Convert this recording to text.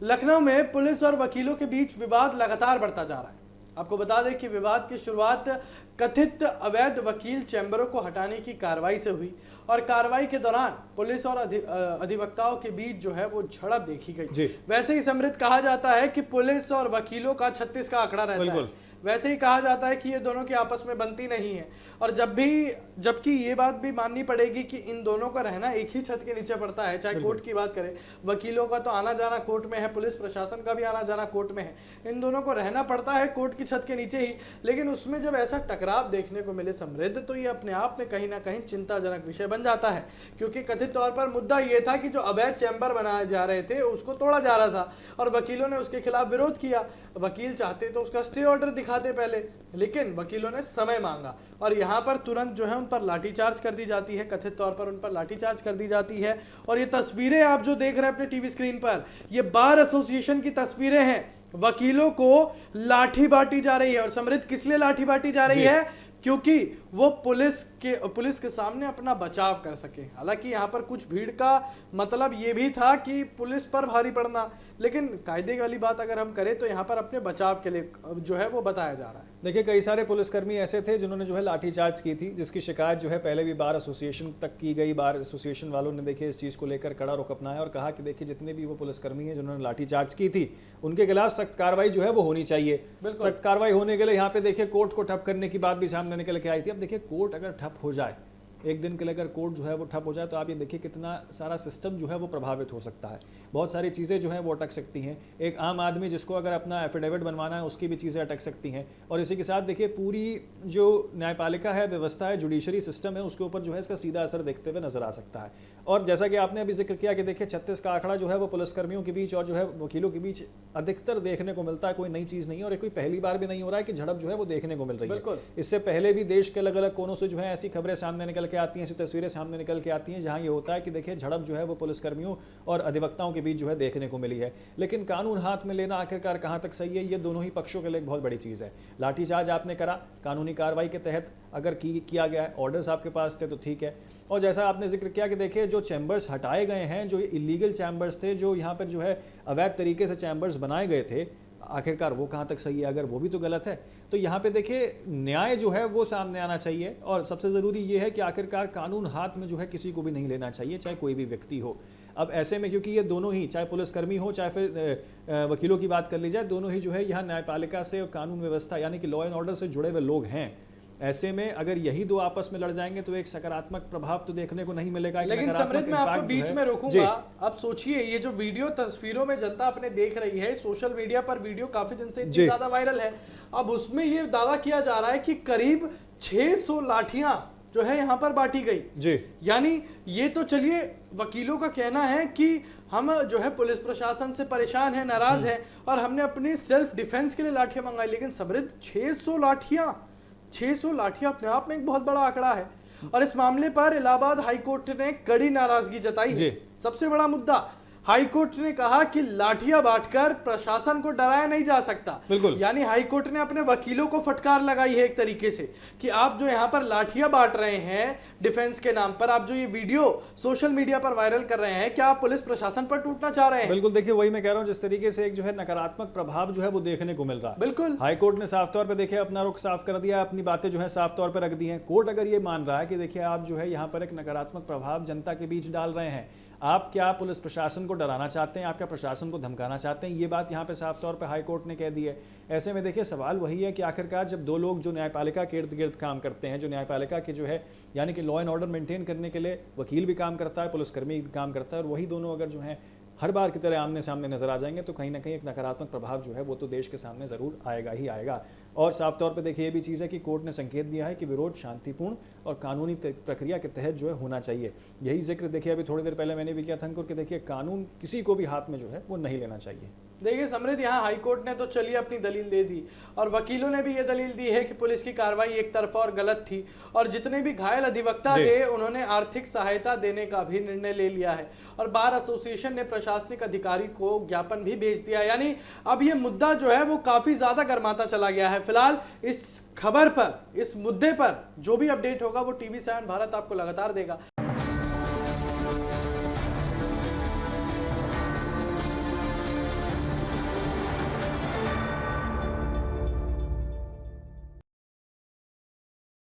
लखनऊ में पुलिस और वकीलों के बीच विवाद लगातार बढ़ता जा रहा है। आपको बता दें कि विवाद की शुरुआत कथित अवैध वकील चैम्बरों को हटाने की कार्रवाई से हुई और कार्रवाई के दौरान पुलिस और अधिवक्ताओं के बीच जो है वो झड़प देखी गई। वैसे ही समृद्ध कहा जाता है कि पुलिस और वकीलों का 36 का आंकड़ा रहता है। वैसे ही कहा जाता है कि ये दोनों की आपस में बनती नहीं है और जबकि ये बात भी माननी पड़ेगी कि इन दोनों का रहना एक ही छत के नीचे पड़ता है। चाहे कोर्ट की बात करें, वकीलों का तो आना जाना कोर्ट में है, पुलिस प्रशासन का भी आना जाना कोर्ट में है, इन दोनों को रहना पड़ता है कोर्ट की छत के नीचे ही। लेकिन उसमें जब ऐसा टकराव देखने को मिले समृद्ध, तो ये अपने आप में कहीं ना कहीं चिंताजनक विषय बन जाता है, क्योंकि कथित तौर पर मुद्दा ये था कि जो अवैध चैम्बर बनाए जा रहे थे उसको तोड़ा जा रहा था और वकीलों ने उसके खिलाफ विरोध किया। वकील चाहते तो उसका स्टे ऑर्डर दिखाते पहले, लेकिन वकीलों ने समय मांगा और यहाँ पर तुरंत जो है उन पर लाठीचार्ज कर दी जाती है। कथित तौर पर उन पर लाठीचार्ज कर दी जाती है और ये तस्वीरें आप जो देख रहे हैं अपने टीवी स्क्रीन पर, ये बार एसोसिएशन की तस्वीरें हैं। वकीलों को लाठी बांटी जा रही है और समृद्ध किस लिए लाठी बांटी जा रही है? क्योंकि वो पुलिस के सामने अपना बचाव कर सके। हालांकि यहाँ पर कुछ भीड़ का मतलब ये भी था कि पुलिस पर भारी पड़ना, लेकिन कायदे वाली बात अगर हम करें तो यहाँ पर अपने बचाव के लिए जो है वो बताया जा रहा है। देखिए, कई सारे पुलिसकर्मी ऐसे थे जिन्होंने जो है लाठीचार्ज की थी, जिसकी शिकायत जो है पहले भी बार एसोसिएशन तक की गई। बार एसोसिएशन वालों ने देखिए इस चीज़ को लेकर कड़ा रुख अपनाया और कहा कि देखिए जितने भी वो पुलिसकर्मी हैं जिन्होंने लाठीचार्ज की थी उनके खिलाफ सख्त कार्रवाई जो है वो होनी चाहिए। सख्त कार्रवाई होने के लिए यहाँ पे देखिए कोर्ट को ठप करने की बात भी सामने निकल के आई थी। अब देखिए कोर्ट अगर ठप हो जाए, एक दिन के लिए अगर कोर्ट जो है वो ठप हो जाए, तो आप ये देखिए कितना सारा सिस्टम जो है वो प्रभावित हो सकता है। बहुत सारी चीज़ें जो हैं वो अटक सकती हैं। एक आम आदमी जिसको अगर अपना एफिडेविट बनवाना है उसकी भी चीज़ें अटक सकती हैं। और इसी के साथ देखिए पूरी जो न्यायपालिका है, व्यवस्था है, जुडिशरी सिस्टम है, उसके ऊपर जो है इसका सीधा असर देखते हुए नजर आ सकता है। और जैसा कि आपने अभी जिक्र किया कि देखिए 36 का आंकड़ा जो है वो पुलिसकर्मियों के बीच और जो है वकीलों के बीच अधिकतर देखने को मिलता है। कोई नई चीज़ नहीं है और कोई पहली बार भी नहीं हो रहा है कि झड़प जो है वो देखने को मिल रही है। इससे पहले भी देश के अलग अलग कोनों से जो है ऐसी खबरें सामने निकल के आती हैं, ऐसी तस्वीरें सामने निकल के आती हैं जहां ये होता है कि देखिए झड़प जो है वो पुलिसकर्मियों और अधिवक्ताओं के बीच जो है देखने को मिली है। लेकिन कानून हाथ में लेना आखिरकार कहां तक सही है, ये दोनों ही पक्षों के लिए एक बहुत बड़ी चीज़ है। लाठीचार्ज आपने करा, कानूनी कार्रवाई के तहत अगर किया गया है, ऑर्डर्स आपके पास थे तो ठीक है। और जैसा आपने जिक्र किया कि देखिए जो चैम्बर्स हटाए गए हैं, जो इलीगल चैम्बर्स थे, जो यहाँ पर जो है अवैध तरीके से चैम्बर्स बनाए गए थे, आखिरकार वो कहाँ तक सही है? अगर वो भी तो गलत है तो यहाँ पे देखिए न्याय जो है वो सामने आना चाहिए। और सबसे ज़रूरी ये है कि आखिरकार कानून हाथ में जो है किसी को भी नहीं लेना चाहिए, चाहे कोई भी व्यक्ति हो। अब ऐसे में क्योंकि ये दोनों ही, चाहे पुलिसकर्मी हो चाहे फिर वकीलों की बात कर ली जाए, दोनों ही जो है यहाँ न्यायपालिका से और कानून व्यवस्था यानी कि लॉ एंड ऑर्डर से जुड़े हुए लोग हैं। ऐसे में अगर यही दो आपस में लड़ जाएंगे तो एक सकारात्मक प्रभाव तो देखने को नहीं मिलेगा। लेकिन समृद्ध मैं आपको बीच में रोकूंगा। अब सोचिए, ये जो वीडियो तस्वीरों में जनता अपने देख रही है, सोशल मीडिया पर वीडियो काफी दिन से इतनी ज्यादा वायरल है। अब उसमें ये दावा किया जा रहा है कि करीब 600 लाठियां जो है यहाँ पर बांटी गई जी। यानी ये तो चलिए वकीलों का कहना है कि हम जो है पुलिस प्रशासन से परेशान है, नाराज है और हमने अपनी सेल्फ डिफेंस के लिए लाठियां मंगाई। लेकिन समृद्ध 600 लाठियां अपने आप में एक बहुत बड़ा आंकड़ा है और इस मामले पर इलाहाबाद हाईकोर्ट ने कड़ी नाराजगी जताई है। सबसे बड़ा मुद्दा, हाईकोर्ट ने कहा कि लाठियां बांटकर प्रशासन को डराया नहीं जा सकता। बिल्कुल, यानी हाईकोर्ट ने अपने वकीलों को फटकार लगाई है एक तरीके से कि आप जो यहां पर लाठियां बांट रहे हैं डिफेंस के नाम पर, आप जो ये वीडियो सोशल मीडिया पर वायरल कर रहे हैं, क्या आप पुलिस प्रशासन पर टूटना चाह रहे हैं? बिल्कुल, देखिए वही मैं कह रहा हूं, जिस तरीके से एक जो है नकारात्मक प्रभाव जो है वो देखने को मिल रहा है। बिल्कुल, हाईकोर्ट ने साफ तौर पर देखिए अपना रुख साफ कर दिया, अपनी बातें जो है साफ तौर पर रख दी है। कोर्ट अगर ये मान रहा है कि देखिए आप जो है यहाँ पर एक नकारात्मक प्रभाव जनता के बीच डाल रहे हैं, आप क्या पुलिस प्रशासन को डराना चाहते हैं, आप क्या प्रशासन को धमकाना चाहते हैं, ये बात यहाँ पे साफ तौर पे हाईकोर्ट ने कह दी है। ऐसे में देखिए सवाल वही है कि आखिरकार जब दो लोग जो न्यायपालिका के इर्द गिर्द काम करते हैं, जो न्यायपालिका के जो है यानी कि लॉ एंड ऑर्डर मेंटेन करने के लिए वकील भी काम करता है, पुलिसकर्मी भी काम करता है, और वही दोनों अगर जो है हर बार की तरह आमने सामने नजर आ जाएंगे तो कहीं ना कहीं एक नकारात्मक प्रभाव जो है वो तो देश के सामने जरूर आएगा ही आएगा। और साफ तौर पे देखिए ये भी चीज़ है कि कोर्ट ने संकेत दिया है कि विरोध शांतिपूर्ण और कानूनी प्रक्रिया के तहत जो है होना चाहिए। यही जिक्र देखिए अभी थोड़ी देर पहले मैंने भी किया था अंकुर कि देखिए कानून किसी को भी हाथ में जो है वो नहीं लेना चाहिए। देखिए समृद्ध, यहाँ हाईकोर्ट ने तो चलिए अपनी दलील दे दी और वकीलों ने भी ये दलील दी है कि पुलिस की कार्रवाई एक तरफा और गलत थी और जितने भी घायल अधिवक्ता थे उन्होंने आर्थिक सहायता देने का भी निर्णय ले लिया है और बार एसोसिएशन ने प्रशासनिक अधिकारी को ज्ञापन भी भेज दिया। यानी अब ये मुद्दा जो है वो काफी ज्यादा गर्माता चला गया है। फिलहाल इस खबर पर, इस मुद्दे पर जो भी अपडेट होगा वो TV7 भारत आपको लगातार देगा।